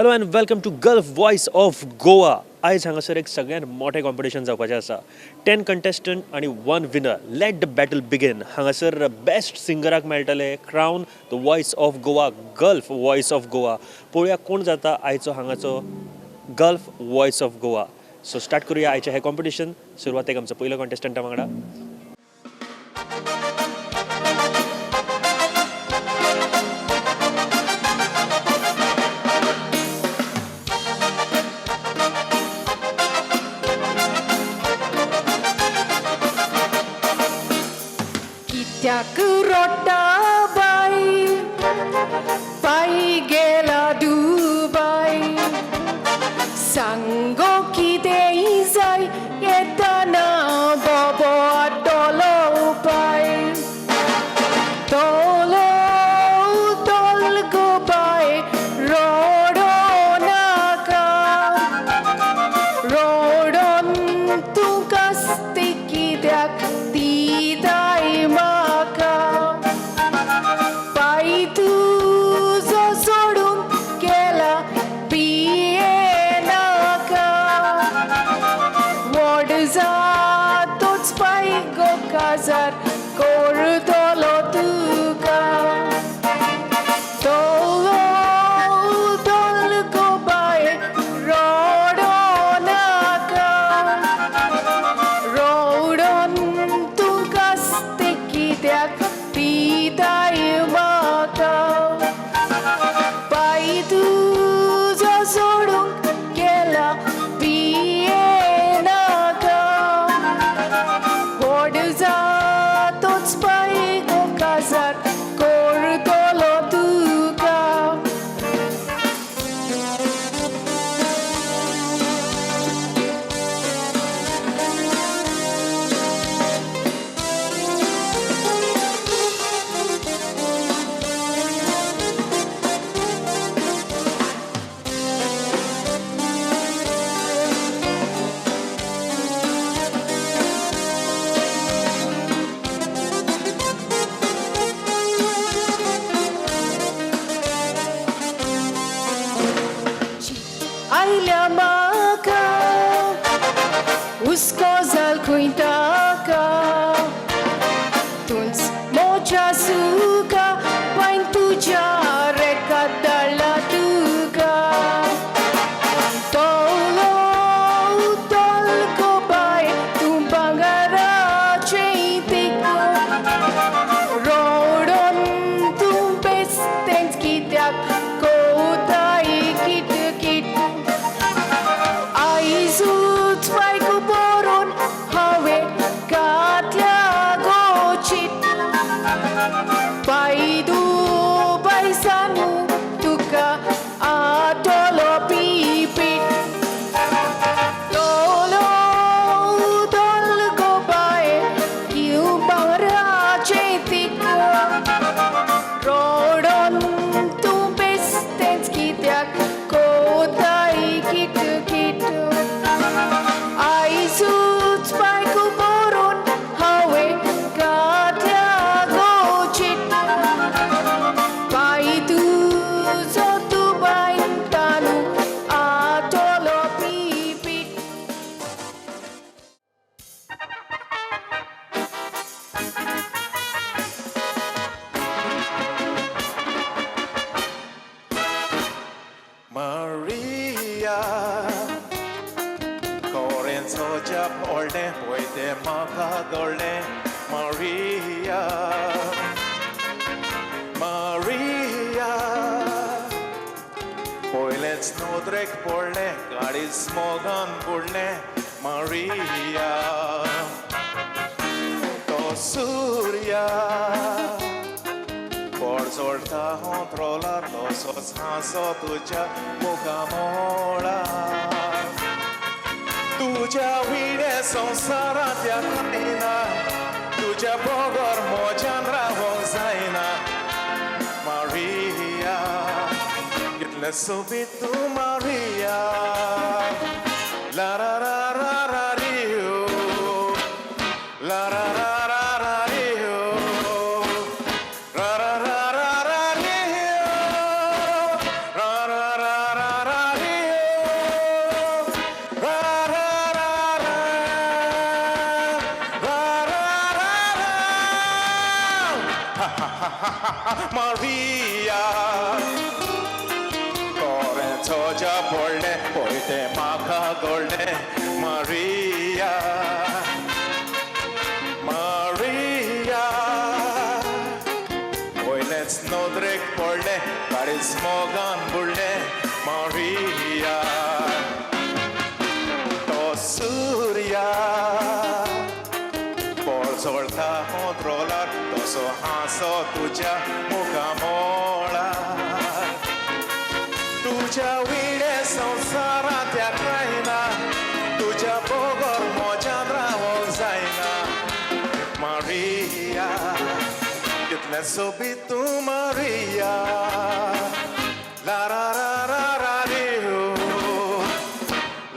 Hello and welcome to Gulf voice of Goa. आयज हांगासर एक सगळ्यात मोठें कॉम्पिटिशन जावपाचें आसा. 10 कंटेस्टंट आनी 1 winner. Let the battle begin. हांगासर बेस्ट सिंगराक मेळटले क्रावन the voice of Goa, gulf voice of Goa. पळोवया कोण जाता आयचो हांगाचो gulf voice of Goa. So start करूया आयचें हें कॉम्पिटिशन. सुरवातेक आमचो पयलो कॉन्टेस्टंटा वांगडा. कित्याक रोटा बाई पायी गेला दुबाई सांगो कितेंय जाय येताना बाबो आटलो पाय तोलो तोल गो बाय रोडो नाका रोडोन तूं कास्ती कित्याक ती दाय म्हाका पाय तुजो सोडून गेला पिये नाका व्हड जातोच पाय गो काजार करतलो तुका तोलो तोल गो बाय रोडो नाका रोडोन तूं कास्ती कित्याक ती दाय म्हाका पाय तुजो सोडून गेला पिये नाका व्हड जातोच पाय गो काजार करतलो तुका आयल्या म्हाका हुस्को जाल खंय ताका तूंच मोच्या सुका पांय तुज्या रेकात धाडला तुका तोलो तोल गो बाय तूं भांगाराचें तिको रोडोन तूं बेस्तेंच कित्याक कोताय किट किट आयजूच बायक बरोवन हांवें घातल्या गोचीत पाय दुबाय सानू तुका आटलो पिपीट तोलो तोल गो बाय किव भांगराचें तिको रोडोन तूं बेस्तेंच कित्याक कोताय किट किट आयजूच बायक बरोवन हांवें घातल्या गोचीत पाय तुजो दुबाय तानू आटलो पिपीट Maria, Corinto Japolne, Poite Macadole, Maria, Maria, Poilets Nodrek Porle, Garis Mogan Burle, Maria, To Surya. Porzolta controlla toso sanso tuja mukamora tuja wine संसाराच्या खाईना तुझ्या बगर मोजान zaina Maria कितले सोबीत तू Maria la la la la la rio la la la la la rio ra ra ra ra ra rio ra ra ra ra ra Maria. Kore toja borle, poite maka gorle, Maria. Maria. Oilets no drek borle, paris mogan burle, Maria. To Surya. Solta controlar, toso haso tuja mukamola. Tuja wile sansara tia kraina, tuja bogor mojandra zaina. Maria, kitne sobi tu Maria. La la la la la dio,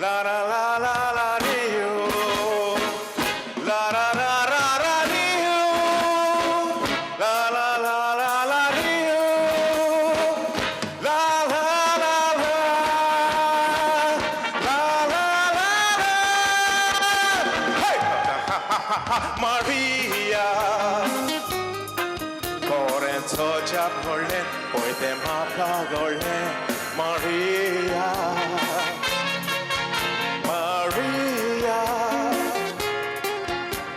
la la la la la dio, la la la. Maria, Koren toja porle, poite mapa gorle, Maria, Maria,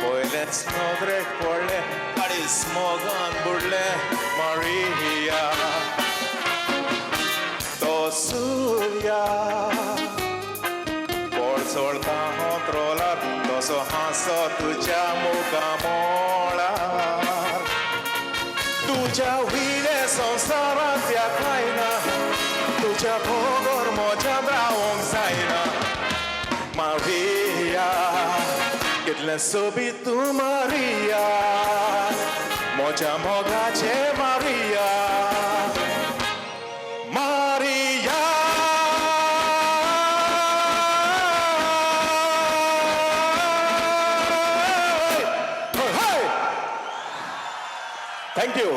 poilets nodre porle, paris mogan burle, Maria, to Surya. Solta controlar, toso haso tuja mukamola. Tuja wile sansara tia kaina, tuja pogor mojandra zaina. Maria, kitlen sobi tu Maria, moja moga che Maria, Maria. Thank you.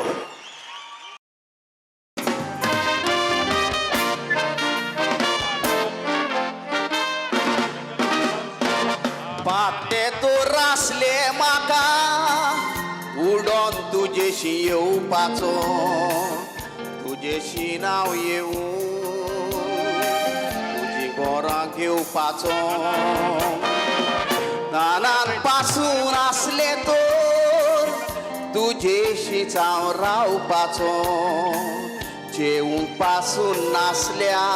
पाटे तो रासले माका udon तुझेशी येवपाचो तुझेशी नांव येवून तुजी गोरां घेवपाचो नानान पासून आसले तो तुझेशीच हांव रावपाचो जेवूंक पासून नासल्या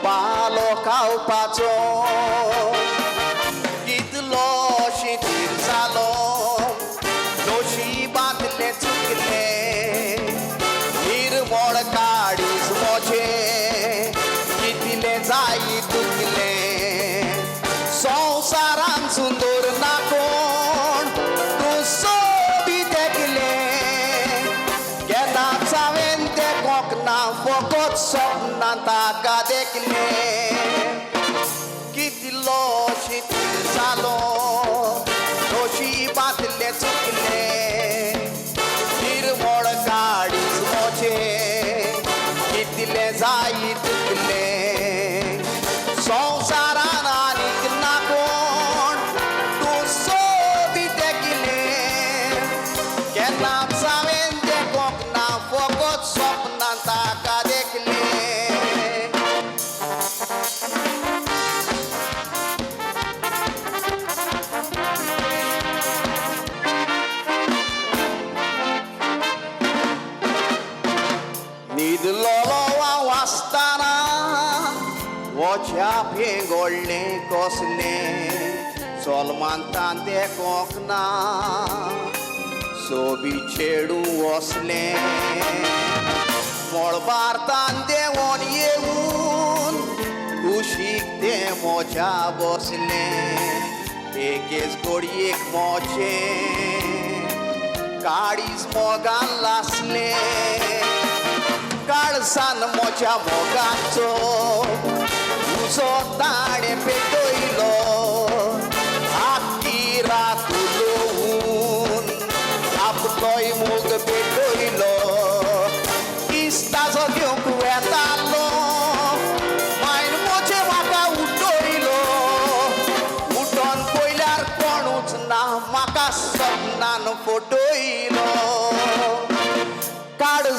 पालो खावपाचो कितलो शिथील जालो नशिबांतले चुकले निर्मळ काडीज मोजे कितले जायी तुकले संवसारान सुंदर ना कोण तूं सोबी तेगले केन्नाच हांवें ते कोंकणा फकत सपनां ताका देखले कितलो शिथील जालो नशिबांतले चुकले निर्मळ काडीज मोजे कितले जायी तुकले संवसारान आनीक ना कोण तूं सोबी तेगले केन्नाच हांवें ते कोंकणा फकत सपनां ताका देखले न्हिदलोलो हांव आसतना वोच्या पेंगोडलें कसलें सोलमांतान ते कोंकणा सोबी छेडूं वसलें मोळबारतान देंवोन येवून कुशीक तें मोच्या बसलें एकेच घडयेक मोचें काळीज मोगान लासलें काळसान मोच्या मोगाचो उजो ताणें पेटयलो आख्खी रात उलोवून आपलोय मोग पेटयलो इस्ताचो घेवंक वेतालो मायन मोचे म्हाका उठयलो उठोन पयल्यार कोणूच ना म्हाका सपनान फटयलो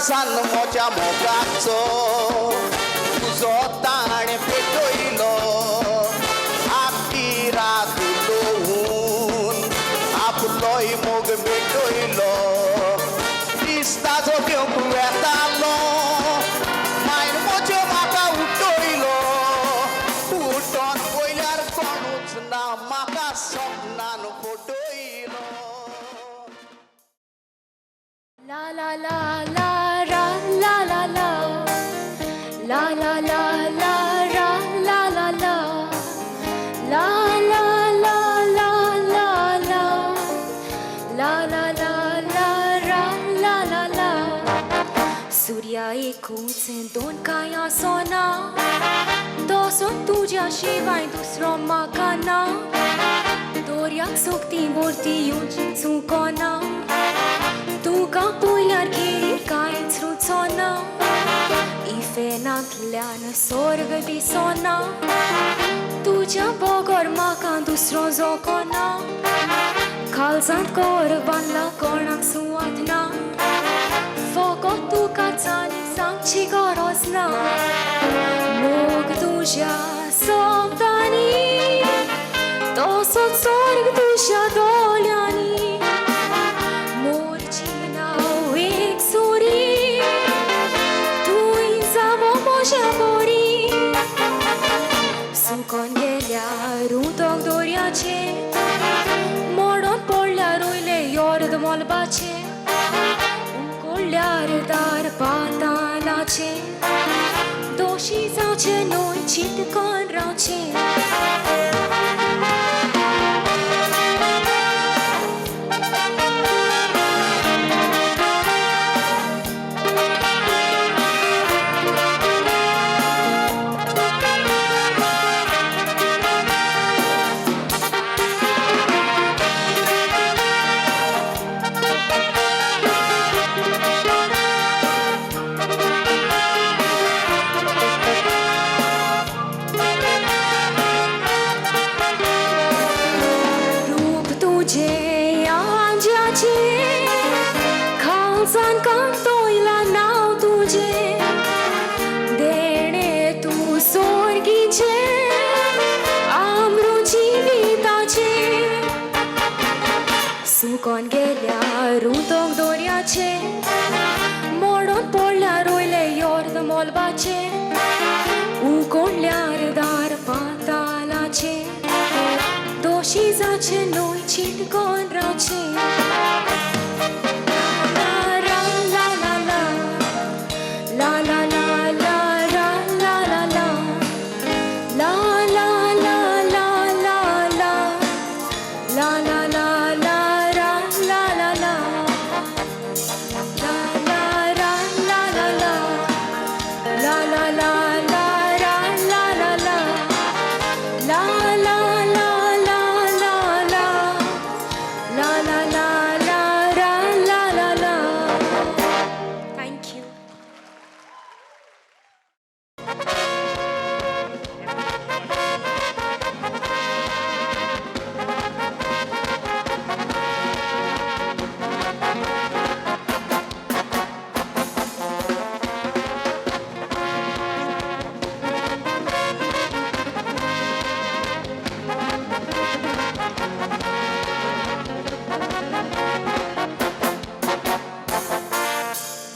काळजान म्हज्या मोगाचो तुजो ताणे पेटयलो आख्खी रात उलोवून आपलोय मोग पेटयलो दिसताचो घेवंक वेतालो मायन म्हज्यो म्हाका उठयलो उठोन पयल्यार कोणूच ना म्हाका सपनान फटयलो La la la la ra la la la la la la la ra la la la la la la la la la la la la la ra la la la Surya एकूच दोन काया सोना दोसोन तुझ्या शिवाय दुसरो म्हाका ना दोर्याक सोकती बोरती येवची चुकोना तुका पयल्यार खेळी कांयच रुचोना इफेनांतल्यान स्वर्ग दिसोना तुज्या बोगोर म्हाका दुसरो जोकोना काळजांत कोर बांदला कोणाक सुवात ना फकत तुका चाली सांगची गरज ना मोग तुज्या सोबतांनी तसोच स्वर्ग तुज्या दोळ्यांनी सुकोन गेल्यार उदक दोर्याचे मोडोन पडल्यार रोयले योर्द मोलबाचे उकोडल्यार दार पातालाचे दोशी जावचे न्हय चिंतकोन रावचे सुकोन गेल्यार उदक दोर्याचे मोडोन पडल्यार रोयले योर्द मोलबाचे उकोडल्यार दार पातालाचे दोशी जावचे न्हय चिंतकोन रावचे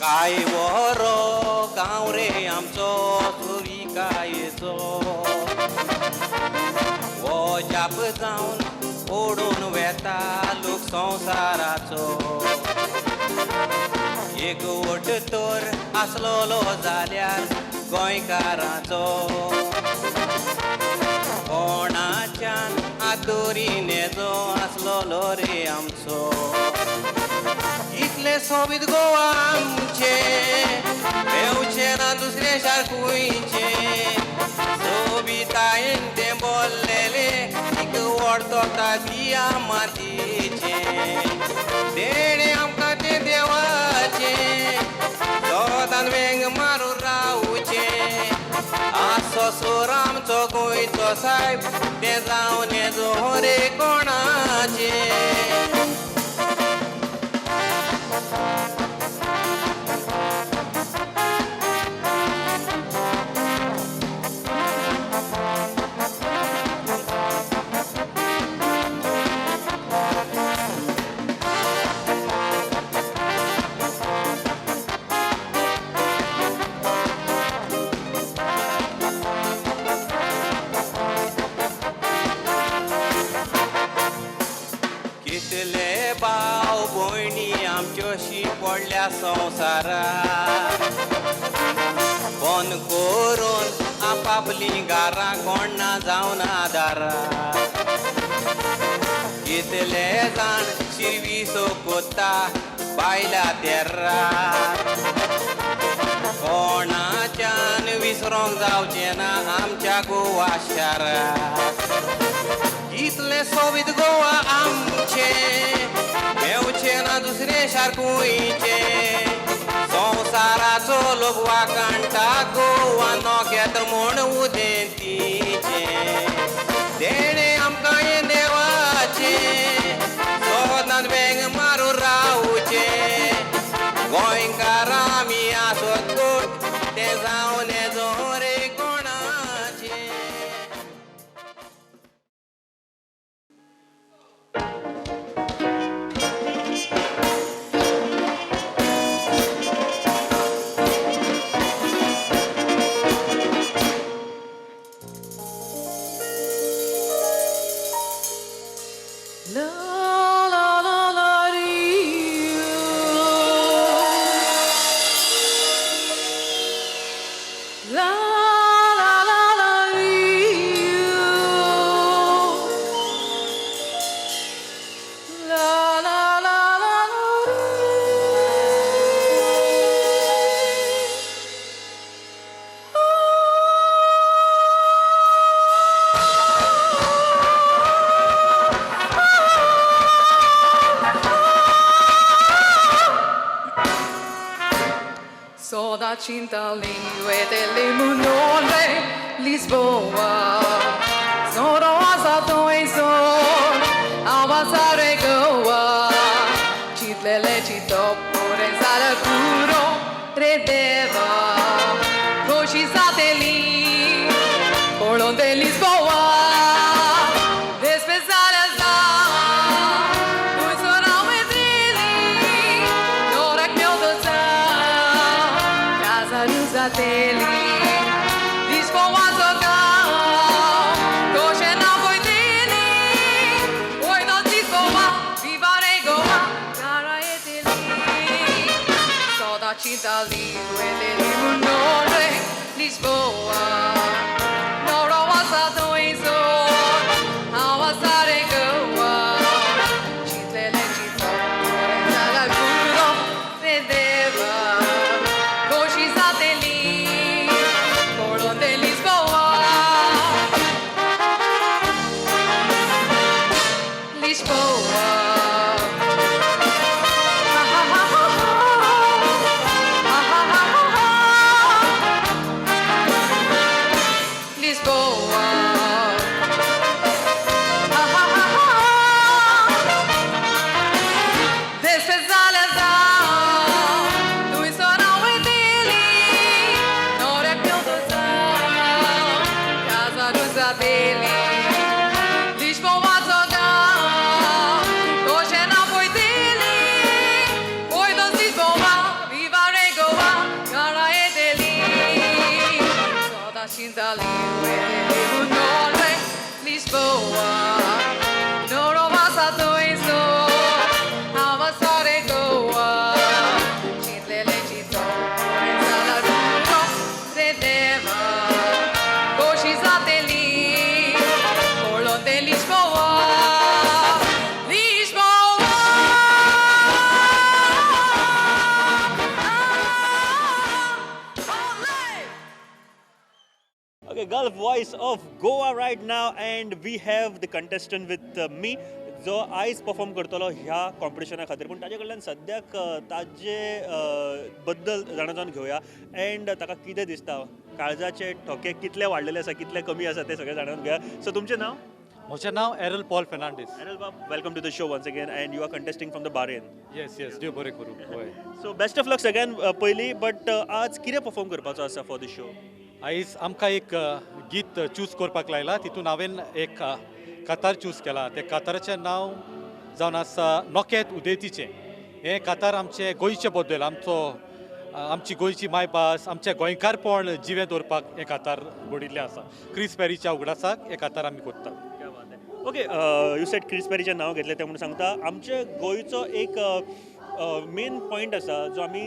काय वरो गांव रे आमचो चोरी कायेचो वो जाप जावन ओडून वेता लोक संवसाराचो एक वट तर आसलोलो जाल्यार गोंयकाराचो कोणाच्यान आदोरी नेजो आसलोलो रे आमचो इतले सोबीत गोवा आमचे मेवचे ना दुसरे शार खुंयचे सोबितायेन ते बोललेले एक व्हडतो तातिया मातयेचे देणे आमकां ते देवाचे दोतान वेंग मारून रावचे आसो सोर आमचो गोंयचो सायब ते जावन येजो रे कोणाचे पडल्या संवसारात फोन करून आपापली गारां कोणा जावन आदारात कितले जाण शिरवी सोकोता बायला तेर्रात कोणाच्यान विसरोंक जावचें ना आमच्या गोवा शारात कितले सोबीत गोवा आमचे मेवचे ना दुसरे शार खुंयचे संवसाराचो लोक वाकाणटा गोवा नोखेत्र म्हूण उदेंतीचे देणे आमकां हे देवाचे सोदांत वेंग मारून रावचे गोंयकार आमी आसत गोट ते जावन येजो रे कोणाचे Soda cinta lingue dell'immunole Lisboa Sono asato e son Avanzare Goa Citlele cito pure sala curo Redeva Coci satelliti Polon de Lisboa Despesare za Noi sono vedrili Ora che ho Sateli, Lisboa tocar, coxe não foi dele, oi não Lisboa, viva Goa, cara é dele, só da tinta lindo é dele, munore, Lisboa, não roba sato em sol, avançar em Goa, chitele chito, sala puro, redeva. Okay, Gulf Voice of Goa right now, and we have the contestant with me जो आयज perform करतलो ह्या कॉम्पिटिशना खातीर पूण ताजे कडल्यान सद्याक ताजे बद्दल जाणा जावन घेवया एंड ताका कितें दिसता काळजाचे ठोके कितले वाडलेले आसा कितले कमी आसा ते सगळे जाणून घेवया सो तुमचें नांव म्हजें नांव एरल पॉल फेर्नांडीस एरल बाब welcome to the show once again and you are contesting from the Bahrain yes yes देव बरें करूं हय सो बेस्ट ऑफ लक सगळ्यान पयलीं बट आज कितें परफॉर्म करपाचो आसा फॉर द शो आयज आमकां एक गीत चूज करपाक लायला तितून हांवें एक कातार चूज केला ते काताराचें नांव जावन आसा नोखेत उदेतीचें हें कातार आमचे गोंयचे बद्दल आमची गोंयची मायभास आमचें गोंयकारपण जिवें दवरपाक हें कातार घडयिल्लें आसा क्रिस पॅरीच्या उगडासाक हें कातार आमी कोत्तात ओके यू सेट क्रिस पॅरीचें नांव घेतलें तें म्हणून सांगता आमचे गोंयचो एक मेन पॉयंट आसा जो आमी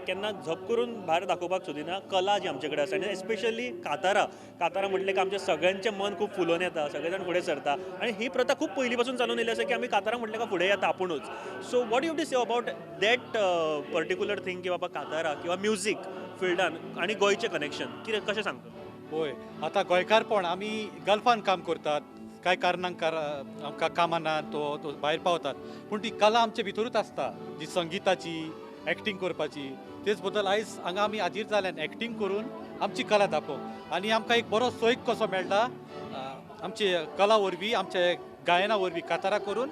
केन्ना झप करून भायर दाखोवपाक सोदिना कला जी आमचे कडेन आसा आनी एस्पेशली कातारां म्हटलें की आमचें सगळ्यांचें मन खूब फुलोवन येता सगळे जाण फुडें सरता आनी ही प्रथा खूब पयलीं पासून चालून येयली आसा की आमी कातारां म्हटलें काय फुडें येता आपुणूच so what you to say about that particular thing की बाबा कातारां किंवा म्युजीक फिल्डान आनी गोंयचें कनेक्शन कितें कशें सांगता होय आतां गोंयकारपण आमी गल्फान काम करतात कांय कारणांक आमकां कामां ना तो भायर पावतात पूण ती कला आमचे भितरूच आसता जी संगिताची एक्टींग करपाची तेच बद्दल आयज हांगा आमी हाजीर जाल्यान एक्टींग करून आमची कला दाखोवंक आनी आमकां एक बरो सोयक कसो मेळटा आमचे कला वरवीं आमचे गायना वरवीं कातारां करून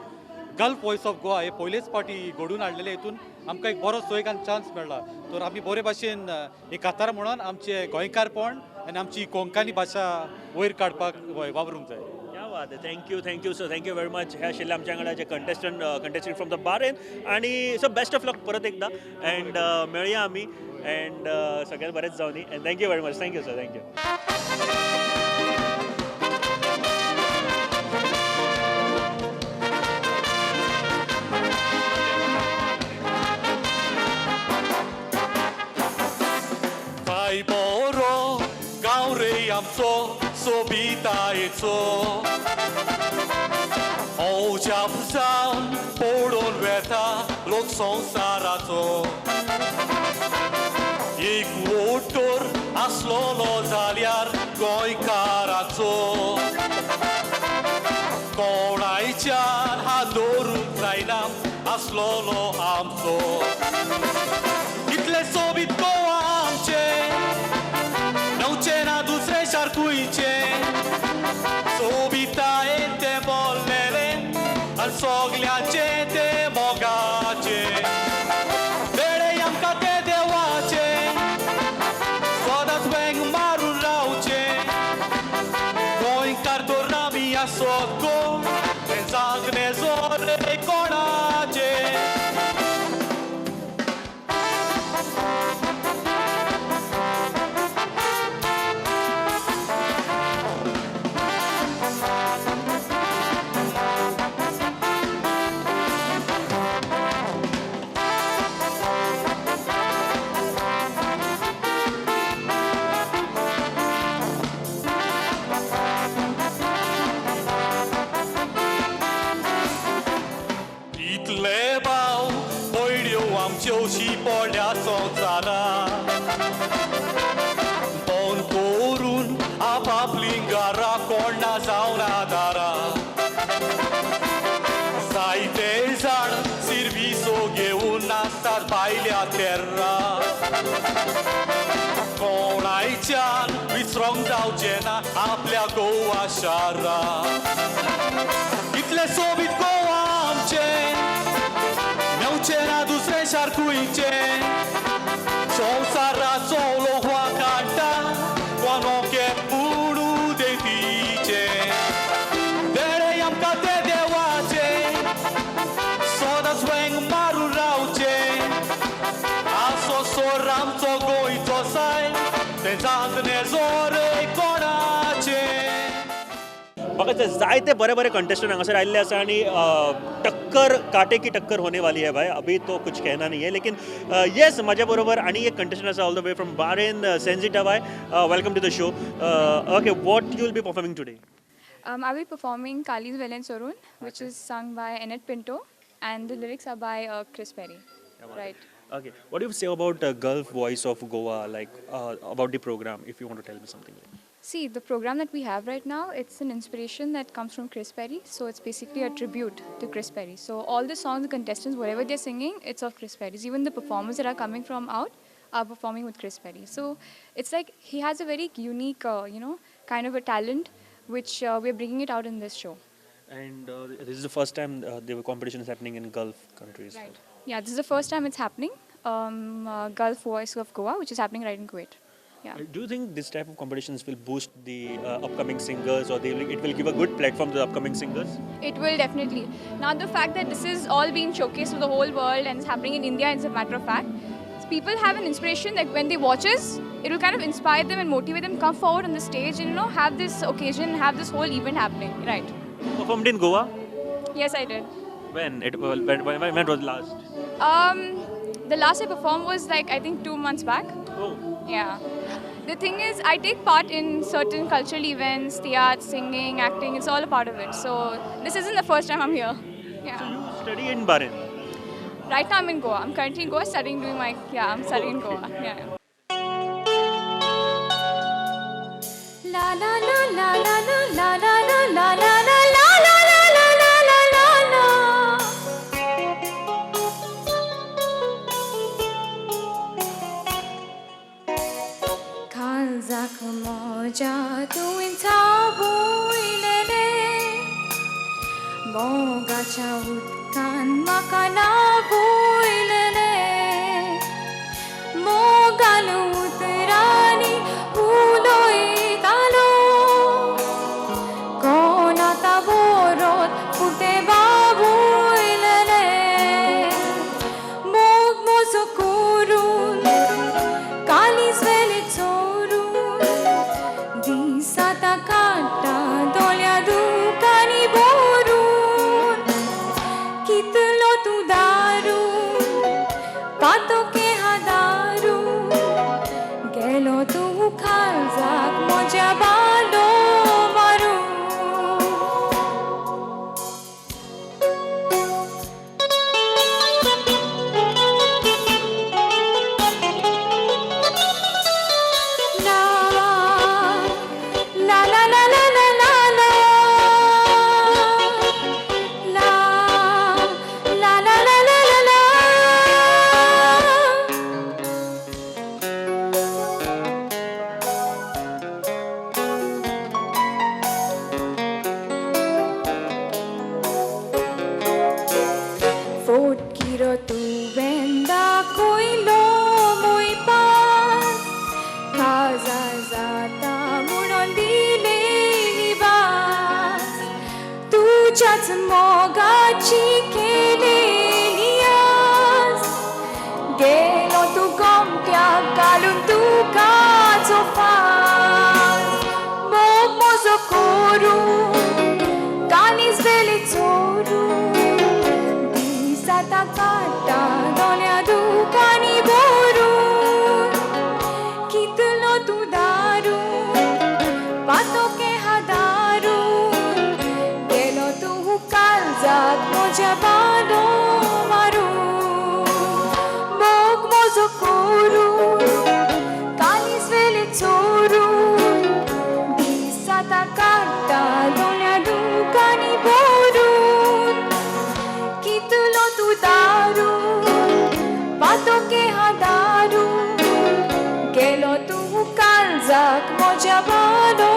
गल्फ वॉयस ऑफ गोवा हे पयलेच फावटी घडून हाडलेले हितून आमकां एक बरो सोयक आनी चान्स मेळ्ळा तर आमी बरे भाशेन हे कातारां म्हणून आमचे गोंयकारपण आनी आमची कोंकणी भाशा वयर काडपाक वावरूंक जाय क्या बात आहे thank you sir thank you very much हे आशिल्ले आमच्या वांगडाचे कंटेस्टंट फ्रॉम द बारेन आणि सो बेस्ट ऑफ लक परत एकदा अँड मेळया आमी अँड सगळ्यांत बरेंच जावं न्ही and thank you very much thank you sir thank you काय बरो गांव रे आमचो सोबितायेचो ओजाप जावन पडून वेता लोक संवसाराचो एक वोटर आसलोलो जाल्यार गोंयकाराचो कोणायच्यान हात दवरूंक जायना आसलोलो आमचो कितले सोबीत गोवा आमचे नवचे ना दुसरे शारकुयचे सोबितायेन ते बोललेले आनी सोगल्याचे ते मोगाचे वेळे आमकां ते देवाचे सदांच वेंग मारून रावचे गोंयकार तर आमी आसोत गो ते जागने जोरे कोणाचे इतले भाव पयड्यो आमच्यो शिपोड्या संवसारा बोन करून आपापली घरां कोणा जावन आदारा जायते जाण सिरविसो घेवन नासतात भायल्या तेर्रा कोणायच्यान विसरोंक जावचें ना आपल्या गोवा शारा इतले सोबीत गोवा आमचे मेवचे ना दुसरे शारकुयचे संवसाराचो लोकवा काडटा कोणोके पुणू देतीचे वेळे आमकां ते देवाचे सदांच वेंग मारून रावचे आसो सोर आमचो गोंयचो साय ते जागने जोरे कोणाचे म्हाका ते जायते बरे बरे कंटेस्टंट हांगासर आयिल्ले आसा आनी टक्कर कांटे की टक्कर होने वाली है भाई अभी तो कुछ कहना नहीं है लेकिन येस म्हाज्या बरोबर आनी एक कंटेस्टंट आसा all the way from Bahrain सेंजिटा भाई welcome to the show okay what you will be performing today I'll be performing Kali's Velen Sorun, which is sung by Annette Pinto, and the lyrics are by Chris Perry. Right. Okay, what do you say about Gulf Voice of Goa, like about the program, if you want to tell me something? See, the program that we have right now, it's an inspiration that comes from Chris Perry. So it's basically a tribute to Chris Perry. So all the songs, the contestants, whatever they're singing, it's of Chris Perry's. Even the performers that are coming from out are performing with Chris Perry. So it's like he has a very unique, kind of a talent, which we're bringing it out in this show. And this is the first time the competition is happening in Gulf countries. Right. Yeah, this is the first time it's happening. Gulf Voice of Goa, which is happening right in Kuwait. Yeah. Do you think this type of competitions will boost the upcoming singers, or it will give a good platform to the upcoming singers? It will definitely. Now the fact that this is all being showcased to the whole world and it's happening in India, it's a matter of fact. People have an inspiration that when they watch us, it will kind of inspire them and motivate them to come forward on the stage and have this occasion, have this whole event happening. Right. You performed in Goa. Yes, I did. When was last? The last I performed was like I think 2 months back. Oh. Yeah. The thing is, I take part in certain cultural events, theatre, singing, acting. It's all a part of it. So this isn't the first time I'm here. So Yeah. you study in Bahrain. Right now I'm in Goa. I'm currently in Goa studying, I'm studying in Goa. Yeah. La la la la la la la la la la la la la la la la la la la. Kalzak moja tuin tabuilele Moga chautkan makana builele Moga lutrani uloi talo Kona taborot pute babuilele Mog mozokurun kalis vele chorun Disata kata dolya dukani borun Kitlo tu darun pato ke hadarun Gelo tu khalzak moja balo marun La la la la la la la la La la la la la la la Fort kiro tu venda koilo muy paz Kaza zata munon dile libas Tuchas moga chikele nias Gelo tu gompia kalun tu kazofas Mog mozokoru kanis vele tsoru Disata kata dolya dukani borun Kitlo tu darun pato ke hadarun Gelo tu kalzak moja balo marun Mog mozokurun kalis vele chorun Disata kata dolya dukani borun Kitlo tu darun pato ke hadarun Gelo tu kalzak moja balo